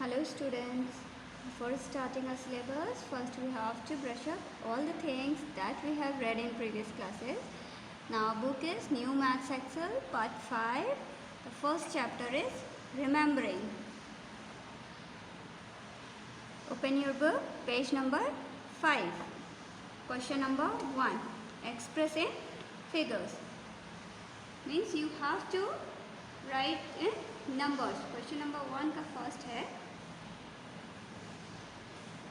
Hello students, before starting our syllabus, first we have to brush up all the things that we have read in previous classes. Now our book is New Maths Excel Part 5. The first chapter is Remembering. Open your book, page number 5. Question number 1. Express in figures. Means you have to write in numbers. Question number 1 का first है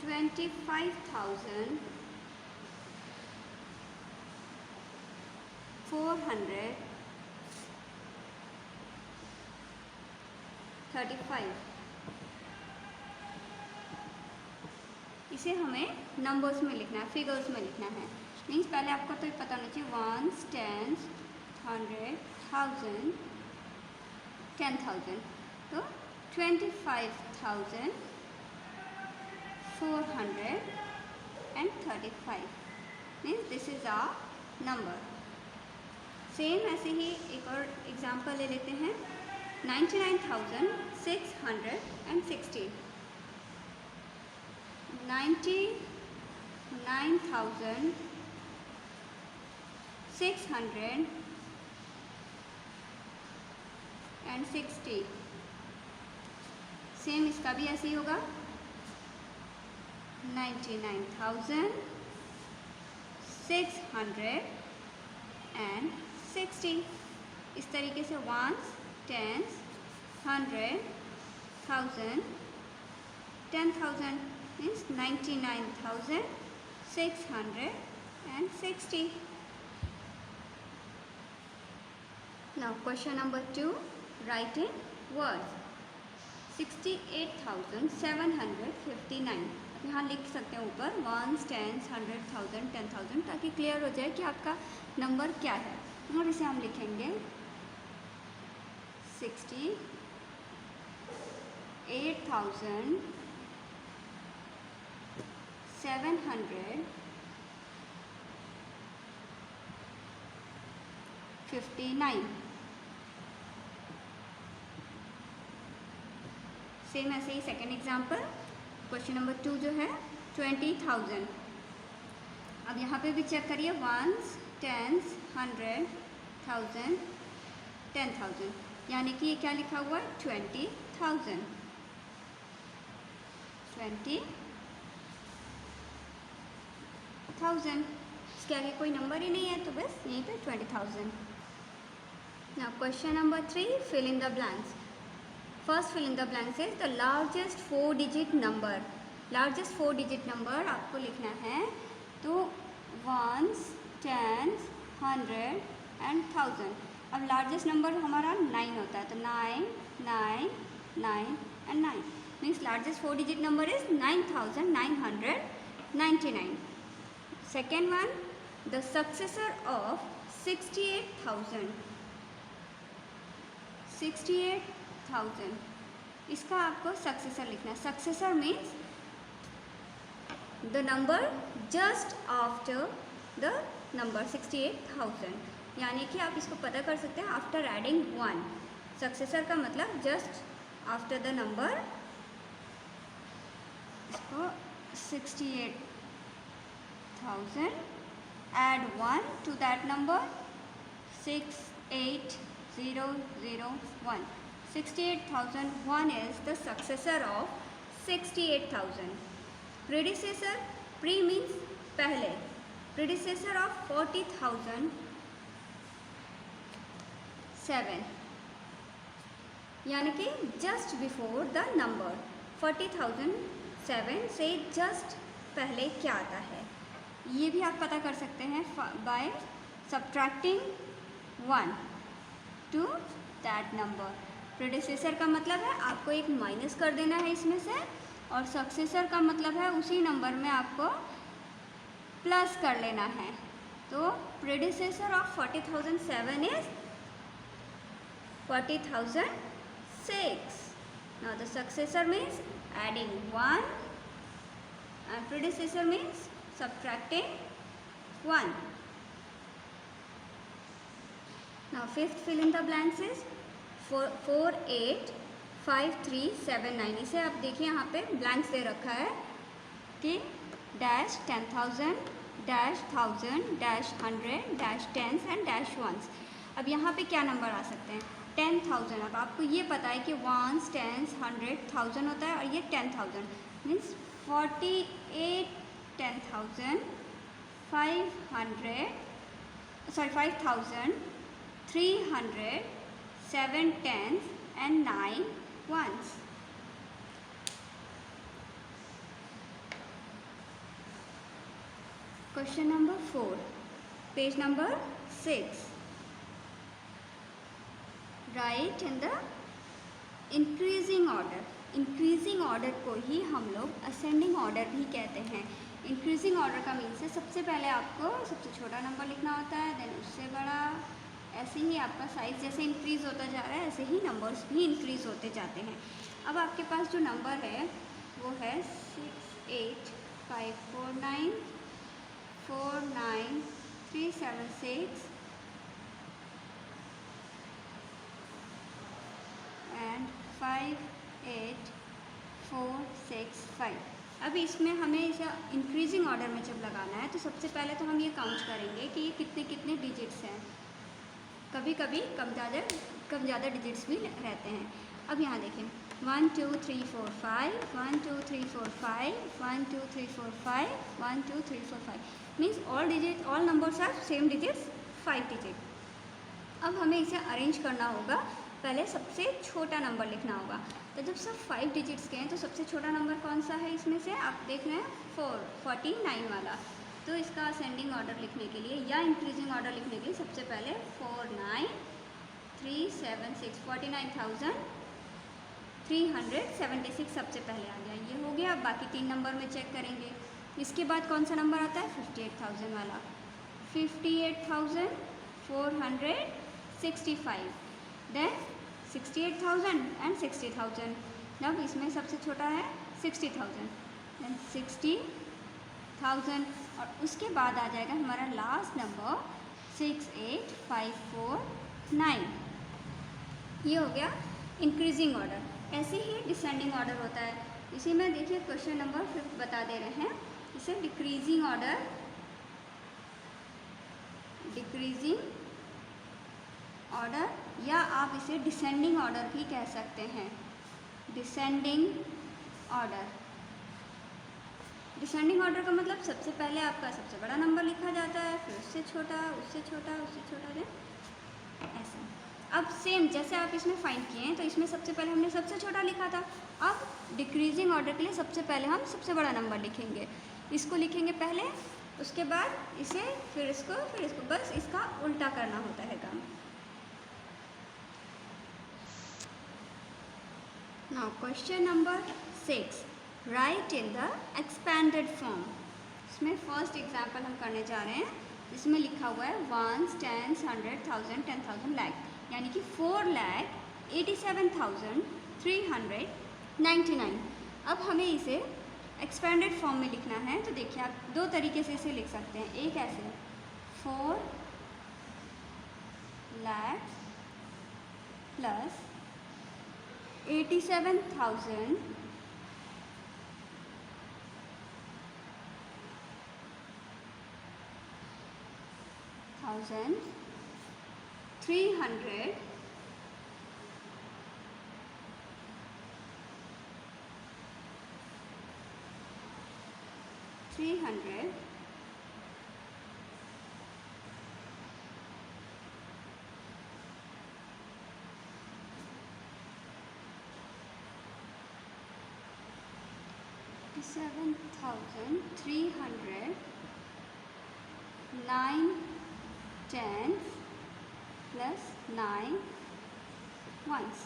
25,435 इसे हमें numbers में लिखना है, figures में लिखना है। मीन्स पहले आपको तो पता होना चाहिए वंस, टेंस, 100, 1000, 10,000। तो 25,435 means this is a number. Same ऐसे ही एक और एग्जांपल ले लेते हैं 99,660 99,660 सेम इसका भी ऐसे ही होगा 99,660। इस तरीके से ones, tens, 100, 1000, 10,000 means 99,660। Now question number 2, write in words 68,759। यहाँ लिख सकते हैं ऊपर वंस, टेंस, 100, 1000, 10,000 ताकि क्लियर हो जाए कि आपका नंबर क्या है। और इसे हम लिखेंगे 68,759। सेम ऐसे ही सेकेंड एग्जाम्पल क्वेश्चन नंबर 2 जो है 20,000। अब यहाँ पे भी चेक करिए वंस, टेंस, 100, 1000, 10,000 यानी कि ये क्या लिखा हुआ है 20,000। 20,000 इसके आगे कोई नंबर ही नहीं है तो बस यहीं पे 20,000। Now question number 3, fill in the blanks. First fill in the blanks is the largest 4 digit number. Largest 4 digit number आपको लिखना है तो वंस, टेंस, 100 एंड 1000। अब लार्जेस्ट नंबर हमारा 9 होता है तो 9, 9, 9 and 9 means largest 4 digit number is 9,999। Second one, the successor of 68,000। 68,000 इसका आपको सक्सेसर लिखना है। Successor means the number just after the number 68,000 यानी कि आप इसको पता कर सकते हैं आफ्टर एडिंग 1। सक्सेसर का मतलब जस्ट आफ्टर द नंबर, इसको 68,000 add 1 to that number 68,001। 68,001 is the successor of 68,000। predecessor, pre means पहले, predecessor of 40,007 यानी कि जस्ट बिफोर द नंबर 40,007 से जस्ट पहले क्या आता है ये भी आप पता कर सकते हैं by subtracting 1 to that number. Predecessor का मतलब है आपको एक माइनस कर देना है इसमें से, और सक्सेसर का मतलब है उसी नंबर में आपको प्लस कर लेना है। तो predecessor of 40,007 is 40,006। Now the successor means adding 1 and predecessor means subtracting 1। Now fifth fill in the blanks is 48,5 5379। इसे आप देखिए यहाँ पे ब्लैंक्स दे रखा है कि dash 10,000 dash 1000 dash 100 dash tens and dash ones. अब यहाँ पे क्या नंबर आ सकते हैं? 10,000। अब आपको ये पता है कि वंस, टेंस, 100, 1000 होता है और ये 10,000 means 48 10,000 500 5,000 300 7 tens and 9 ones। Question number 4, page number 6. Write in the increasing order। Increasing order को ही हम लोग असेंडिंग ऑर्डर भी कहते हैं। इंक्रीजिंग ऑर्डर का मीन्स है सबसे पहले आपको सबसे छोटा नंबर लिखना होता है, देन उससे बड़ा, ऐसे ही आपका साइज़ जैसे इंक्रीज़ होता जा रहा है ऐसे ही नंबर्स भी इंक्रीज़ होते जाते हैं। अब आपके पास जो नंबर है वो है 68549 49376 एंड 58465। अब इसमें हमें इसे इंक्रीजिंग ऑर्डर में जब लगाना है तो सबसे पहले तो हम ये काउंट करेंगे कि ये कितने कितने डिजिट्स हैं। कभी कभी कम ज़्यादा डिजिट्स भी रहते हैं। अब यहाँ देखें 1 2 3 4 5 1 2 3 4 5 1 2 3 4 5 1 2 3 4 5 means all numbers are same digits 5 digit. अब हमें इसे अरेंज करना होगा। पहले सबसे छोटा नंबर लिखना होगा। तो जब सब 5 डिजिट्स के हैं तो सबसे छोटा नंबर कौन सा है इसमें से? आप देख रहे हैं 49 वाला। तो इसका असेंडिंग ऑर्डर लिखने के लिए या इंक्रीजिंग ऑर्डर लिखने के लिए सबसे पहले 49376 49,376 सबसे पहले आ गया। ये हो गया। अब बाकी 3 नंबर में चेक करेंगे। इसके बाद कौन सा नंबर आता है? 58,000 वाला। 58,465 देन 68,000 एंड 60,000। अब इसमें सबसे छोटा है 60,000 देन 60,000 और उसके बाद आ जाएगा हमारा लास्ट नंबर 68,549। ये हो गया इंक्रीजिंग ऑर्डर। ऐसे ही डिसेंडिंग ऑर्डर होता है। इसी में देखिए क्वेश्चन नंबर 5 बता दे रहे हैं। इसे डिक्रीजिंग ऑर्डर या आप इसे डिसेंडिंग ऑर्डर भी कह सकते हैं। डिसेंडिंग ऑर्डर का मतलब सबसे पहले आपका सबसे बड़ा नंबर लिखा जाता है, फिर उससे छोटा, उससे छोटा, उससे छोटा, देन ऐसा। अब सेम जैसे आप इसमें फाइंड किए हैं तो इसमें सबसे पहले हमने सबसे छोटा लिखा था। अब डिक्रीजिंग ऑर्डर के लिए सबसे पहले हम सबसे बड़ा नंबर लिखेंगे। इसको लिखेंगे पहले, उसके बाद इसे, फिर इसको, बस इसका उल्टा करना होता है काम। Now question number 6, right in the expanded form. इसमें फर्स्ट एग्जाम्पल हम करने जा रहे हैं। इसमें लिखा हुआ है वंस, टेंस, 100, 1000, 10,000 लाख, यानी कि 4,87,399। अब हमें इसे एक्सपैंडेड फॉर्म में लिखना है। तो देखिए आप 2 तरीके से इसे लिख सकते हैं। एक ऐसे 4 लाख प्लस 87,000 300 7,300 9 10 प्लस 9 वंस।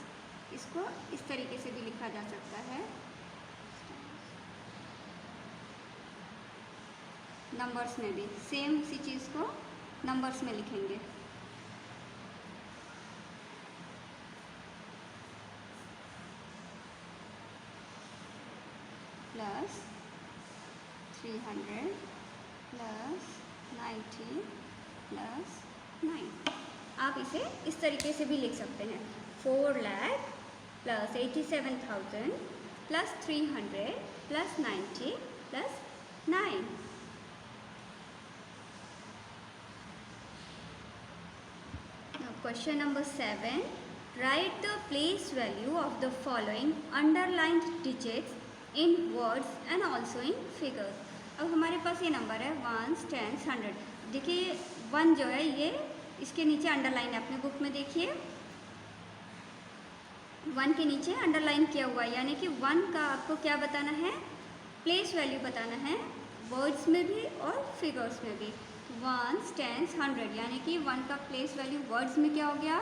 इसको इस तरीके से भी लिखा जा सकता है। नंबर्स में भी सेम इसी चीज़ को नंबर्स में लिखेंगे। Plus 300 plus 90 plus 9। आप इसे इस तरीके से भी लिख सकते हैं 4 lakh plus 87,000 plus 300 plus 90 plus 9. Now question number 7. Write the place value of the following underlined digits in words and also in figures. अब हमारे पास ये नंबर है 1, 10, 100. देखिए 1 जो है ये इसके नीचे अंडरलाइन है, अपने बुक में देखिए 1 के नीचे अंडरलाइन किया हुआ है, यानी कि 1 का आपको क्या बताना है, प्लेस वैल्यू बताना है, वर्ड्स में भी और फिगर्स में भी. 1, 10, 100 यानी कि 1 का प्लेस वैल्यू वर्ड्स में क्या हो गया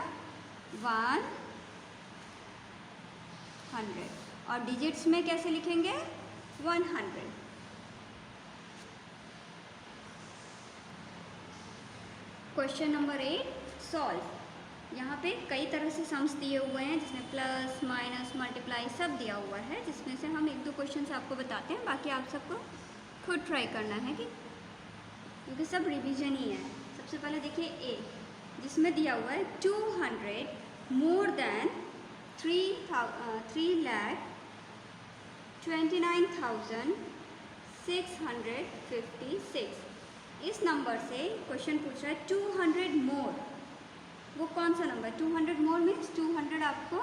100 और डिजिट्स में कैसे लिखेंगे 100. Question number 8 solve. यहाँ पे कई तरह से सम्स दिए हुए हैं जिसमें प्लस माइनस मल्टीप्लाई सब दिया हुआ है, जिसमें से हम 1-2 क्वेश्चन आपको बताते हैं, बाकी आप सबको खुद ट्राई करना है कि क्योंकि सब रिवीजन ही है. सबसे पहले देखिए ए जिसमें दिया हुआ है 200 मोर देन 3,29,656. इस नंबर से क्वेश्चन पूछ रहा है 200 मोर, वो कौन सा नंबर 200 मोर मीन्स 200 आपको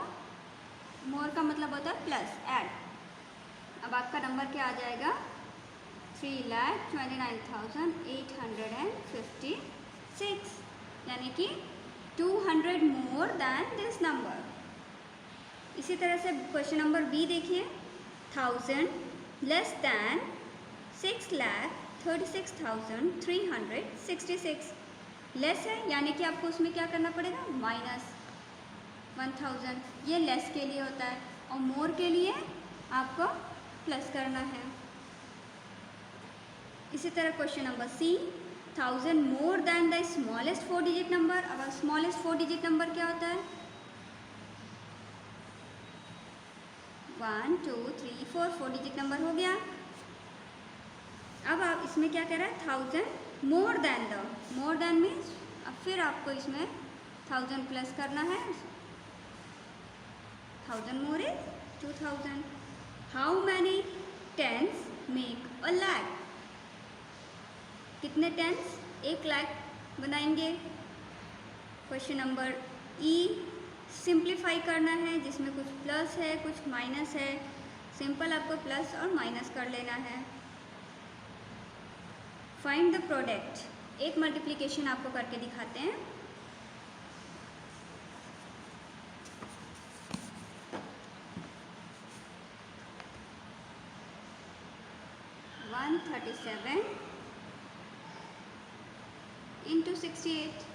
मोर का मतलब होता है प्लस ऐड. अब आपका नंबर क्या आ जाएगा 3,29,856 यानी कि 200 मोर दैन दिस नंबर. इसी तरह से क्वेश्चन नंबर बी देखिए 1000 लेस दैन 6,36,366 लेस है, यानी कि आपको उसमें क्या करना पड़ेगा माइनस 1000. ये लेस के लिए होता है और मोर के लिए आपको प्लस करना है. इसी तरह question number C 1000 more than the smallest 4 digit number. अब स्मॉलेस्ट 4 डिजिट नंबर क्या होता है 1 2 3 4 डिजिट नंबर हो गया. अब आप इसमें क्या कह रहा है 1000 more than the, more than means अब फिर आपको इसमें 1000 प्लस करना है. 1000 more is 2000. How many tens make a lakh. कितने टेंस 1 लाख बनाएंगे. क्वेश्चन नंबर ई सिंप्लीफाई करना है जिसमें कुछ प्लस है कुछ माइनस है. सिंपल आपको प्लस और माइनस कर लेना है. Find the product. एक मल्टीप्लिकेशन आपको करके दिखाते हैं. (137 × 68).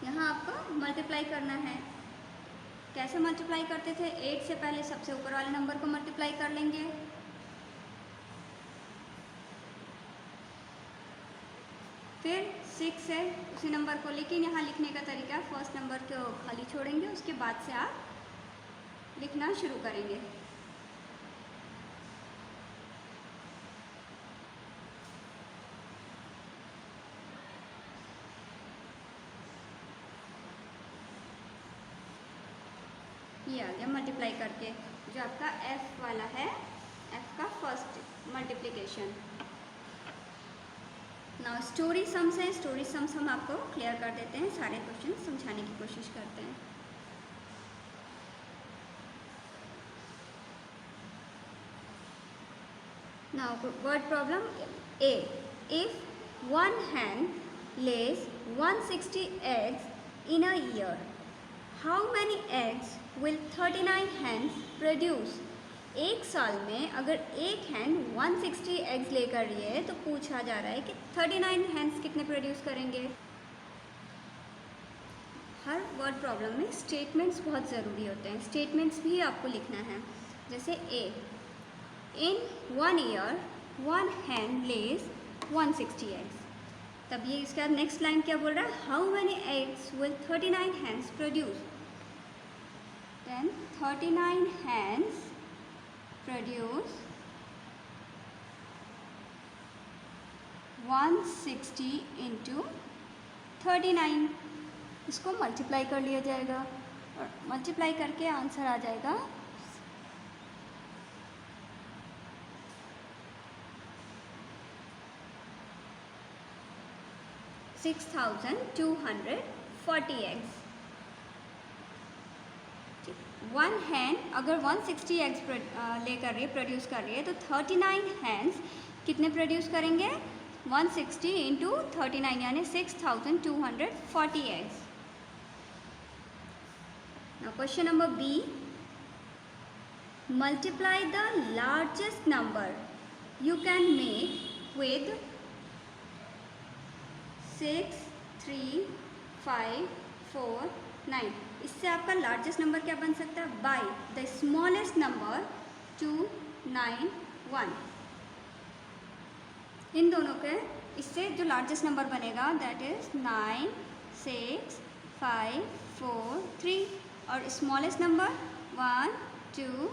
यहाँ आपको मल्टीप्लाई करना है. कैसे मल्टीप्लाई करते थे 8 से पहले सबसे ऊपर वाले नंबर को मल्टीप्लाई कर लेंगे. फिर 6 है उसी नंबर को, लेकिन यहाँ लिखने का तरीका फर्स्ट नंबर को खाली छोड़ेंगे, उसके बाद से आप लिखना शुरू करेंगे. ये आ गया मल्टीप्लाई करके, जो आपका f वाला है, f का फर्स्ट मल्टीप्लिकेशन. ना स्टोरी सम्स हैं, स्टोरी सम्स हम आपको क्लियर कर देते हैं, सारे क्वेश्चन समझाने की कोशिश करते हैं. Now word problem A. If one hen lays 160 eggs in a year, how many eggs will 39 hens produce? एक साल में अगर एक हैन 160 एग्स लेकर रही है तो पूछा जा रहा है कि 39 हैंस कितने प्रोड्यूस करेंगे. हर वर्ड प्रॉब्लम में स्टेटमेंट्स बहुत ज़रूरी होते हैं. स्टेटमेंट्स भी आपको लिखना है. जैसे a in 1 year 1 hen lays 160 eggs. तब ये इसका नेक्स्ट लाइन क्या बोल रहा है, how many eggs will 39 hens produce. Then 39 hens produce 160 into 39. इसको मल्टीप्लाई कर लिया जाएगा. और मल्टीप्लाई करके आंसर आ जाएगा 6240 eggs। 1 hen अगर 160 एग्स लेकर रही है, प्रोड्यूस कर रही है, तो 39 हैंस कितने प्रोड्यूस करेंगे? 160 इंटू 39 यानी 6240 eggs. Now question number B, multiply the largest number you can make with 6, 3, 5, 4, 9। इससे आपका लार्जेस्ट नंबर क्या बन सकता है? By the smallest number 2, 9, 1। इन दोनों के इससे जो लार्जेस्ट नंबर बनेगा दैट इज 9, 6, 5, 4, 3 और स्मॉलेस्ट नंबर 1, 2,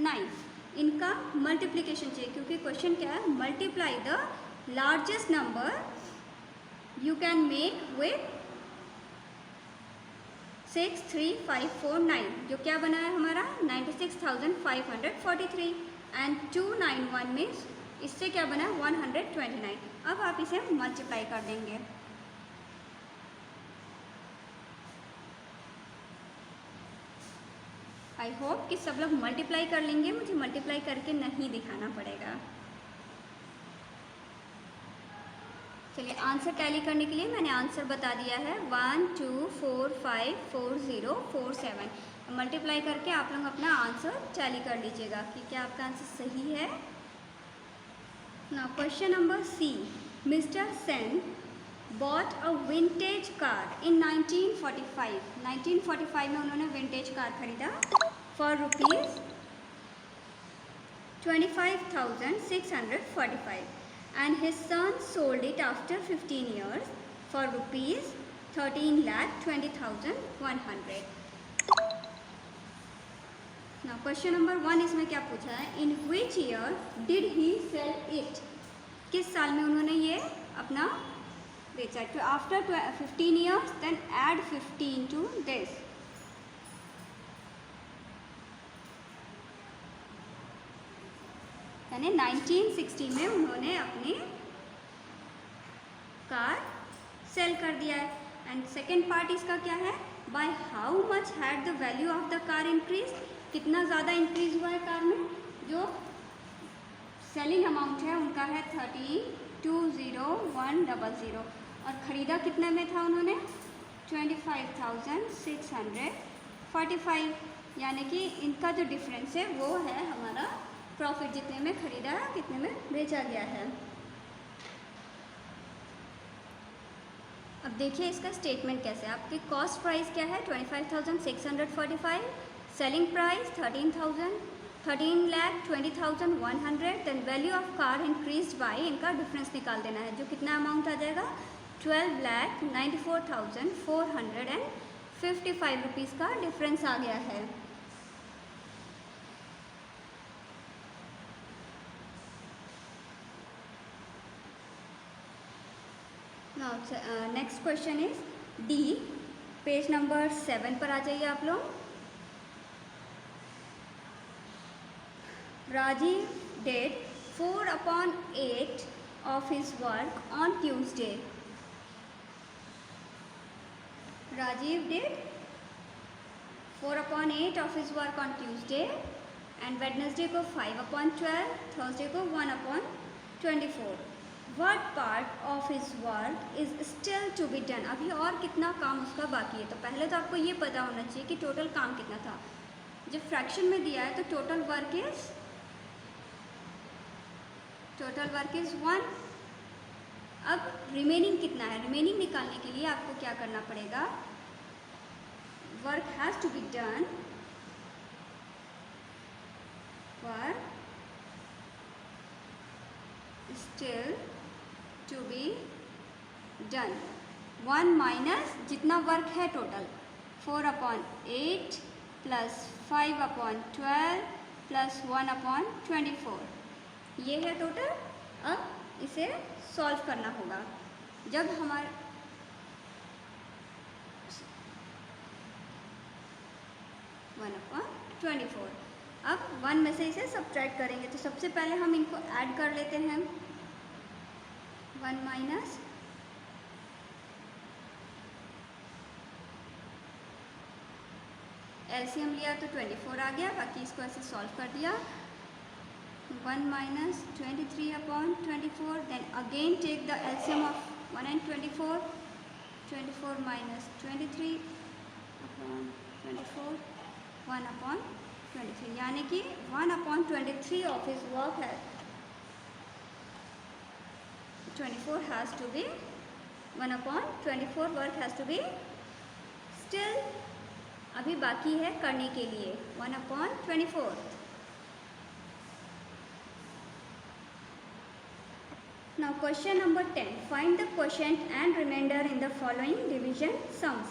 9। इनका मल्टीप्लिकेशन चाहिए क्योंकि क्वेश्चन क्या है? Multiply the largest number you can make with 6, 3, 5, 4, 9 जो क्या बना है हमारा 96,543 एंड 291 में इससे क्या बना 129। अब आप इसे मल्टीप्लाई कर देंगे। आई होप कि सब लोग मल्टीप्लाई कर लेंगे, मुझे मल्टीप्लाई करके नहीं दिखाना पड़ेगा। चलिए आंसर टैली करने के लिए मैंने आंसर बता दिया है 1, 2, 4, 5, 4, 0, 4, 7। मल्टीप्लाई करके आप लोग अपना आंसर टैली कर लीजिएगा कि क्या आपका आंसर सही है। Now question number C, mister Sen bought a vintage car in 1945। 1945 में उन्होंने विंटेज कार खरीदा for rupees 25,645 and his son sold it after 15 years for rupees 13,20,100। Now question number 1 इसमें क्या पूछा है? In which year did he sell it? किस साल में उन्होंने ये अपना बेचा? तो after 15 years then add 15 to this। यानी 1960 में उन्होंने अपनी कार सेल कर दिया है। एंड सेकेंड पार्ट इसका क्या है? By how much had the value of the car increase? कितना ज़्यादा इंक्रीज हुआ है कार में? जो सेलिंग अमाउंट है उनका है 32,0100 और ख़रीदा कितने में था उन्होंने? 25,645। यानी कि इनका जो डिफरेंस है वो है हमारा प्रॉफिट, जितने में खरीदा है कितने में बेचा गया है। अब देखिए इसका स्टेटमेंट कैसे है। आपकी कॉस्ट प्राइस क्या है? 25,645, selling price 13,20,100, then value of car increase by, इनका डिफरेंस निकाल देना है जो कितना अमाउंट आ जाएगा 12,94,455 रुपीज़ का डिफरेंस आ गया है। Next question is D, page number 7 पर आ जाइए आप लोग। Rajiv did 4/8 of his work on Tuesday। Rajiv did 4/8 of his work on Tuesday and Wednesday को 5/12, Thursday को 1/24। What part of his work is still to be done? अभी और कितना काम उसका बाकी है? तो पहले तो आपको ये पता होना चाहिए कि टोटल काम कितना था। जब फ्रैक्शन में दिया है तो टोटल वर्क इज 1। अब रिमेनिंग कितना है? रिमेनिंग निकालने के लिए आपको क्या करना पड़ेगा? Work has to be done, work still to be done. 1 minus जितना वर्क है टोटल 4/8 प्लस 5/12 प्लस 1/24, ये है टोटल। अब इसे सॉल्व करना होगा। जब 1/24। अब 1 में से इसे सब्ट्रैक्ट करेंगे, तो सबसे पहले हम इनको ऐड कर लेते हैं। 1 माइनस एलसीएम लिया तो 24 आ गया, बाकी इसको ऐसे सॉल्व कर दिया। 1 minus 23/24, then again take the LCM of 1 and 24, 24 minus 23/24, 1/23, यानी कि 1/23 ऑफ हिज वर्क है 24 has to be 1/24 work has to be still अभी बाकी है करने के लिए 1/24। Now question number 10. Find the quotient and remainder in the following division sums.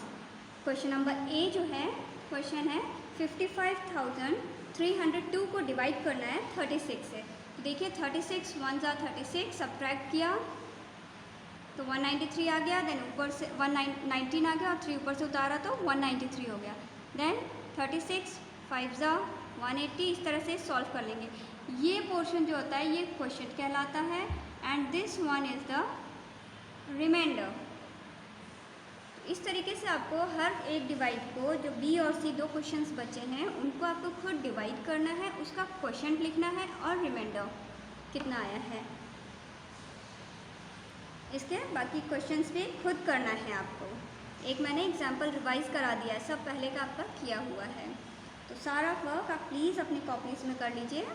Question number A जो है क्वेश्चन है 55,302 को डिवाइड करना है 36 से। देखिए 36 1 जा 36, सब्ट्रैक्ट किया तो 193 आ गया, देन ऊपर से 119 आ गया और 3 ऊपर से उतारा तो 193 हो गया। देन 36 5 जा 180, इस तरह से सॉल्व कर लेंगे। ये पोर्शन जो होता है ये क्वेश्चन कहलाता है and this one is the remainder. इस तरीके से आपको हर एक डिवाइड को, जो बी और सी 2 क्वेश्चंस बचे हैं उनको आपको खुद डिवाइड करना है, उसका क्वेश्चन लिखना है और रिमाइंडर कितना आया है इसके बाकी क्वेश्चंस भी खुद करना है आपको। एक मैंने एग्जांपल रिवाइज करा दिया है, सब पहले का आपका किया हुआ है, तो सारा वर्क आप प्लीज़ अपनी कॉपीज़ में कर लीजिए।